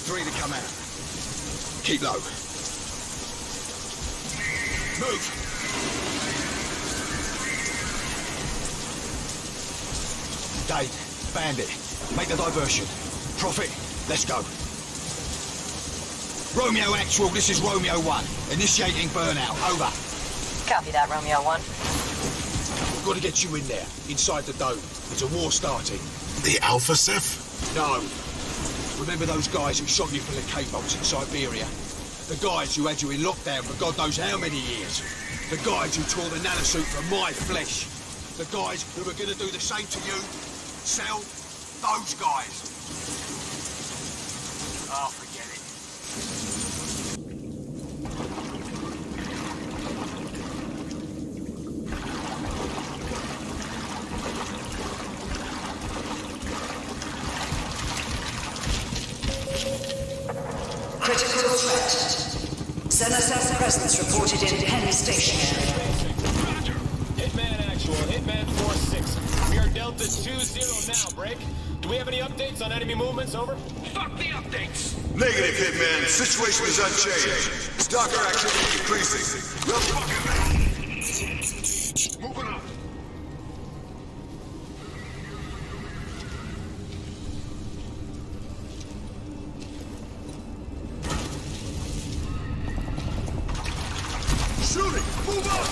3 to come out. Keep low. Move! Dave, Bandit, make the diversion. Prophet, let's go. Romeo Actual, this is Romeo 1. Initiating burnout, over. Copy that, Romeo 1. We've got to get you in there, inside the dome. There's a war starting. The Alpha Ceph? No. Remember those guys who shot you from the K-bolts in Siberia? The guys who had you in lockdown for God knows how many years? The guys who tore the nanosuit from my flesh? The guys who were going to do the same to you? Sell? Those guys. Oh, forget it. Critical threat. Xenosys presence reported in Penn Station area. Roger. Hitman Actual, Hitman 4-6. We are Delta 2-0 now, Break. Do we have any updates on enemy movements, over? Fuck the updates! Negative, Hitman. Situation is unchanged. Stalker activity increasing. We'll fucking... Moving up. Shooting! Move up!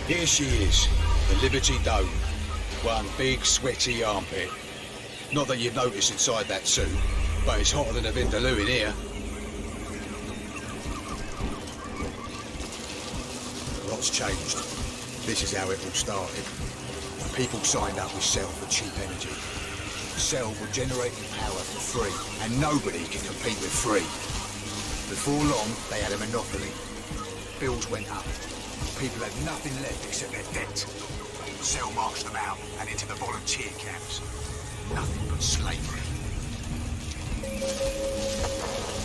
Here she is, the Liberty Dome. One big, sweaty armpit. Not that you'd notice inside that suit, but it's hotter than a Vindaloo in here. Lots changed. This is how it all started. People signed up with Cell for cheap energy. Cell were generating power for free, and nobody can compete with free. Before long, they had a monopoly. Bills went up. People had nothing left except their debt. Cell marched them out and into the volunteer camps. Nothing but slavery.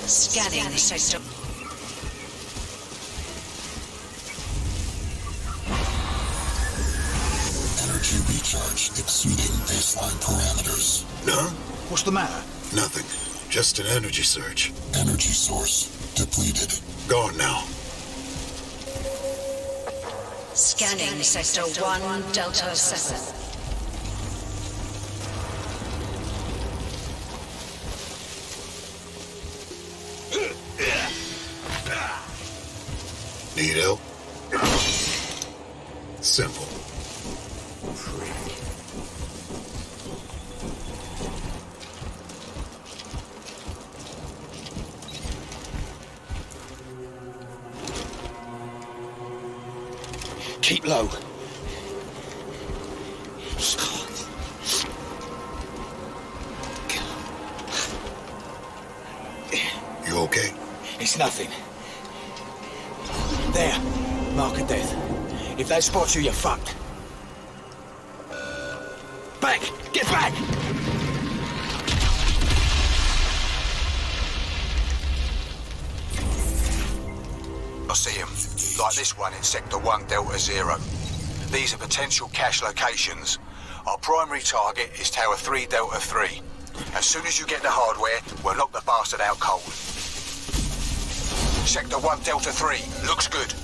Scanning the system. Energy recharge exceeding baseline parameters. No? What's the matter? Nothing. Just an energy surge. Energy source depleted. Gone now. Scanning Sector 1, Delta 7. Need help? Simple. Keep low. You okay? It's nothing. There. Mark of death. If they spot you, you're fucked. Back! Get back! I see him. Like this one in Sector 1, Delta 0. These are potential cache locations. Our primary target is Tower 3, Delta 3. As soon as you get the hardware, we'll knock the bastard out cold. Sector 1, Delta 3. Looks good.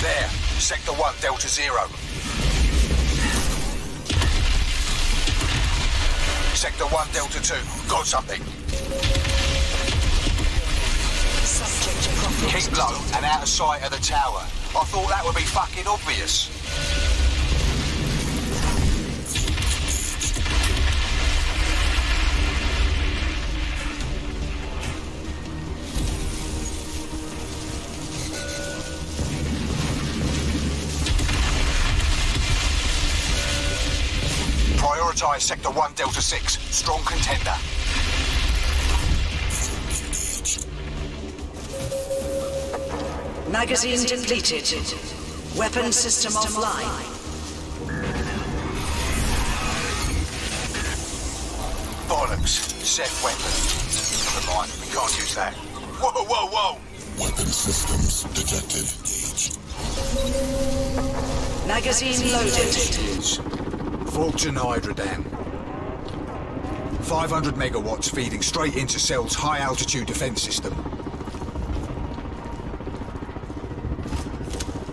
There. Sector 1, Delta 0. Sector 1, Delta 2. Got something. Subject to profit. Keep low and out of sight of the tower. I thought that would be fucking obvious. Prioritize Sector 1, Delta 6. Strong contender. Magazine depleted. Weapon system offline. Bollocks. Ceph weapon. Never mind, we can't use that. Whoa, whoa, whoa! Weapon systems detected. Magazine loaded. Fulton Hydra Dam. 500 megawatts feeding straight into Cell's high-altitude defense system.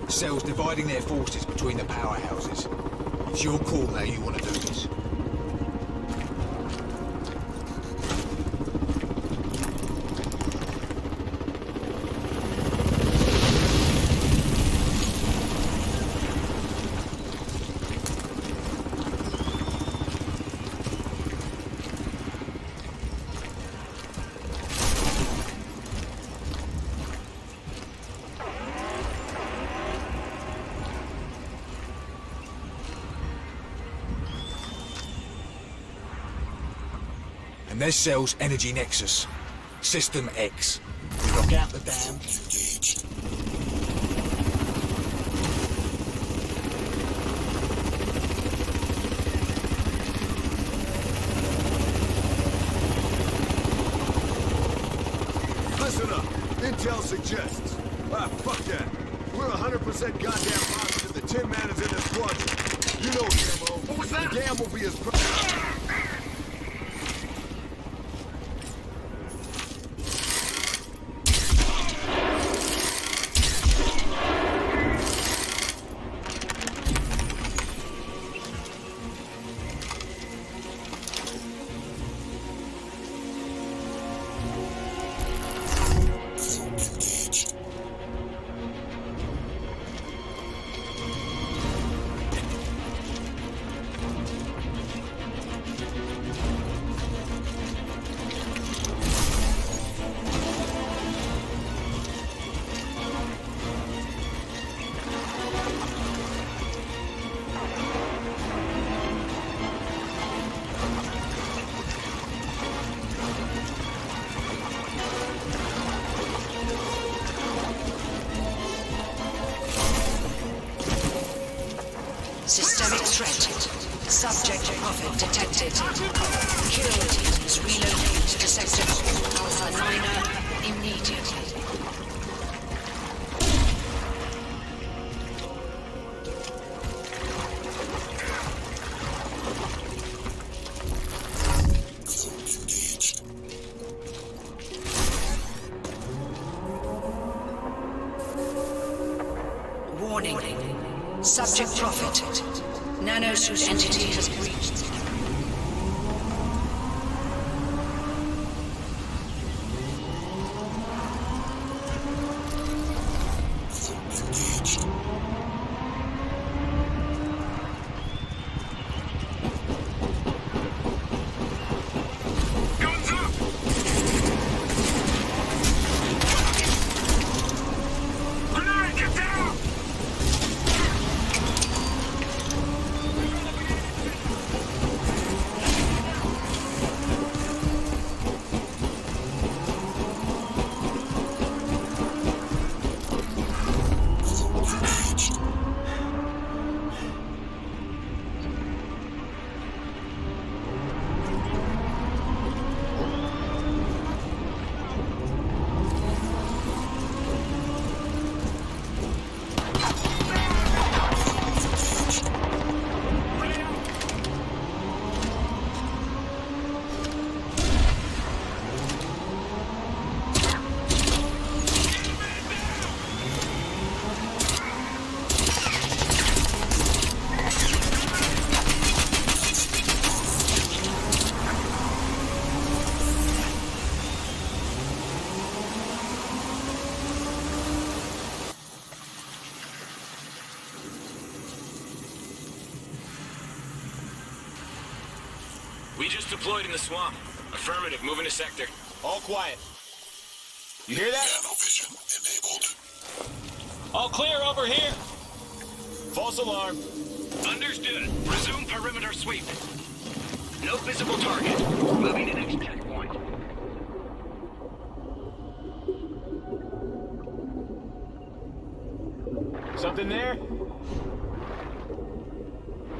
Cell's dividing their forces between the powerhouses. It's your call how you want to do this. And there's Cell's energy nexus. System X. We knock out the dam. Listen up. Intel suggests. Fuck that. We're 100% goddamn positive the Tin Man is in this squadron. You know Gambo. What was that? The Gam will be as... Systemic threat. Subject profit detected. Kill teams relocate to Sector Alpha 9 immediately. Warning. Subject profit. Nanosuit entity has breached. We just deployed in the swamp. Affirmative, moving to sector. All quiet. You hear that? Nano vision enabled. All clear over here. False alarm. Understood. Resume perimeter sweep. No visible target. Moving to next checkpoint. Something there?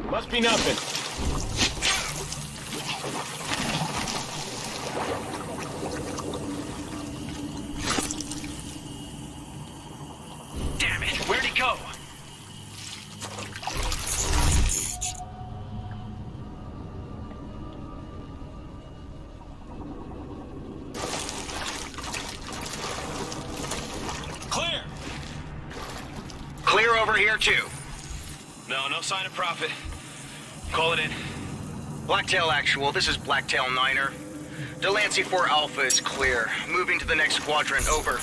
Must be nothing. Damn it! Where'd he go? Clear! Clear over here, too. No sign of Prophet. Call it in. Blacktail Actual, this is Blacktail Niner. Delancey 4 Alpha is clear. Moving to the next quadrant, over.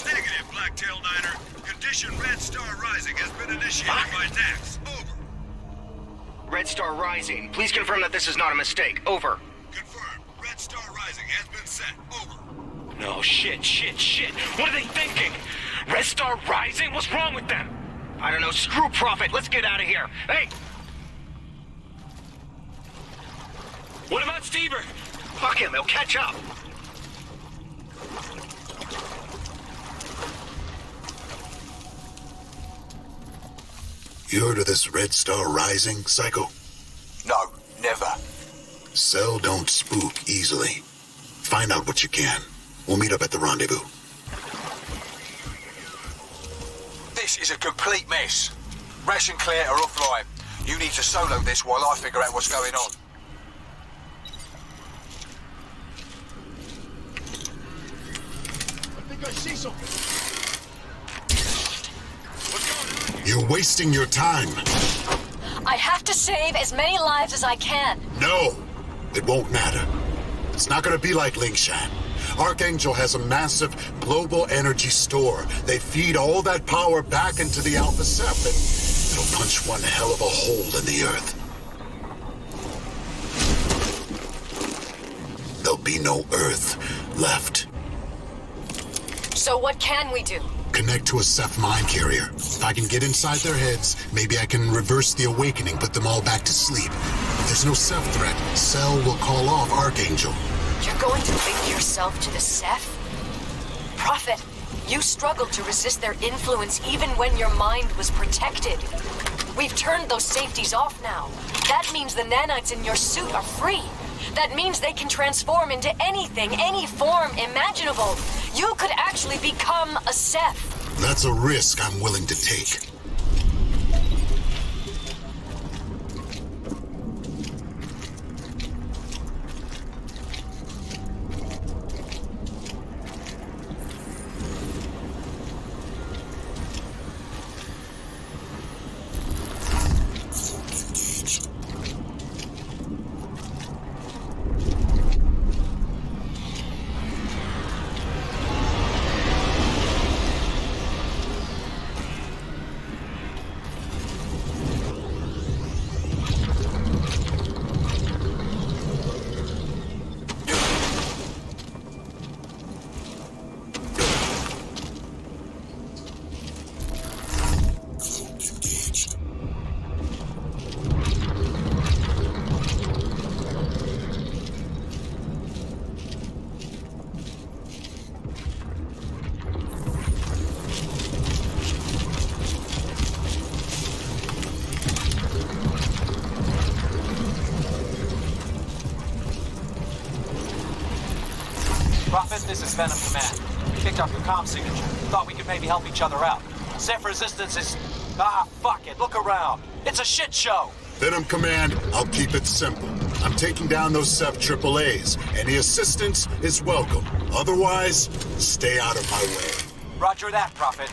Negative, Blacktail Niner. Condition Red Star Rising has been initiated by Nax. Over. Red Star Rising, please confirm that this is not a mistake. Over. Confirmed. Red Star Rising has been set. Over. No, shit. What are they thinking? Red Star Rising? What's wrong with them? I don't know. Screw Prophet. Let's get out of here. Hey! What about Stever? Fuck him. He'll catch up. You heard of this Red Star Rising, Psycho? No, never. Cell don't spook easily. Find out what you can. We'll meet up at the rendezvous. This is a complete mess. Ration clear are offline. You need to solo this while I figure out what's going on. I think I see something. You're wasting your time. I have to save as many lives as I can. No, it won't matter. It's not gonna be like Lingshan. Archangel has a massive global energy store. They feed all that power back into the Alpha Sep, and it'll punch one hell of a hole in the earth. There'll be no Earth left. So what can we do? Connect to a Ceph mine carrier. If I can get inside their heads, maybe I can reverse the awakening, put them all back to sleep. If there's no Ceph threat, Cell will call off Archangel. You're going to link yourself to the Ceph? Prophet, you struggled to resist their influence even when your mind was protected. We've turned those safeties off now. That means the nanites in your suit are free. That means they can transform into anything, any form imaginable. You could actually become a Ceph. That's a risk I'm willing to take. Prophet, this is Venom Command. Picked up your comm signature. Thought we could maybe help each other out. Ceph resistance is... fuck it. Look around. It's a shit show. Venom Command, I'll keep it simple. I'm taking down those Ceph AAAs. Any assistance is welcome. Otherwise, stay out of my way. Roger that, Prophet.